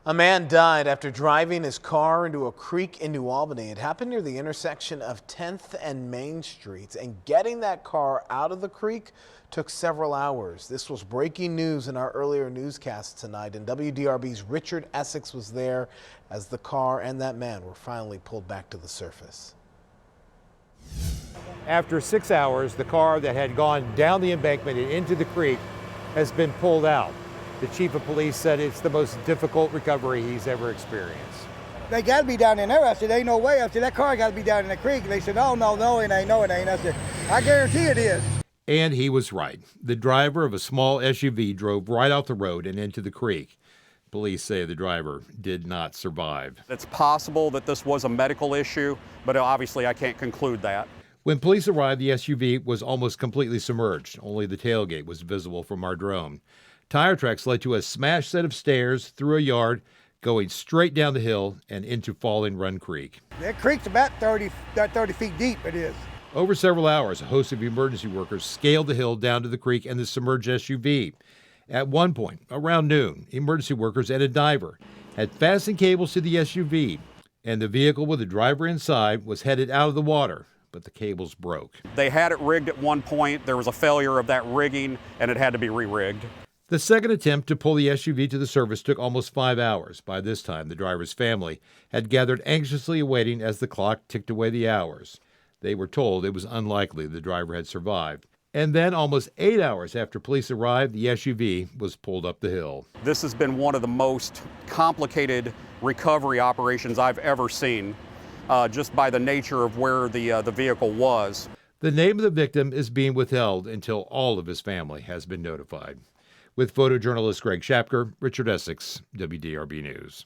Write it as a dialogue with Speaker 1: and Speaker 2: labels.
Speaker 1: A man died after driving his car into a creek in New Albany. It happened near the intersection of 10th and Main Streets, and getting that car out of the creek took several hours. This was breaking news in our earlier newscast tonight, and WDRB's Richard Essex was there as the car and that man were finally pulled back to the surface.
Speaker 2: After 6 hours, the car that had gone down the embankment and into the creek has been pulled out. The chief of police said it's the most difficult recovery he's ever experienced.
Speaker 3: They got to be down in there. I said, ain't no way. I said, that car got to be down in the creek. They said, no, it ain't, no, it ain't. I said, I guarantee it is.
Speaker 2: And he was right. The driver of a small SUV drove right off the road and into the creek. Police say the driver did not survive.
Speaker 4: It's possible that this was a medical issue, but obviously I can't conclude that.
Speaker 2: When police arrived, the SUV was almost completely submerged. Only the tailgate was visible from our drone. Tire tracks led to a smashed set of stairs through a yard, going straight down the hill and into Falling Run Creek.
Speaker 3: That creek's about 30 feet deep, it is.
Speaker 2: Over several hours, a host of emergency workers scaled the hill down to the creek and the submerged SUV. At one point, around noon, emergency workers and a diver had fastened cables to the SUV, and the vehicle with the driver inside was headed out of the water, but the cables broke.
Speaker 4: They had it rigged at one point. There was a failure of that rigging, and it had to be re-rigged.
Speaker 2: The second attempt to pull the SUV to the surface took almost 5 hours. By this time, the driver's family had gathered anxiously awaiting as the clock ticked away the hours. They were told it was unlikely the driver had survived. And then, almost 8 hours after police arrived, the SUV was pulled up the hill.
Speaker 4: This has been one of the most complicated recovery operations I've ever seen, just by the nature of where the vehicle was.
Speaker 2: The name of the victim is being withheld until all of his family has been notified. With photojournalist Greg Shapker, Richard Essex, WDRB News.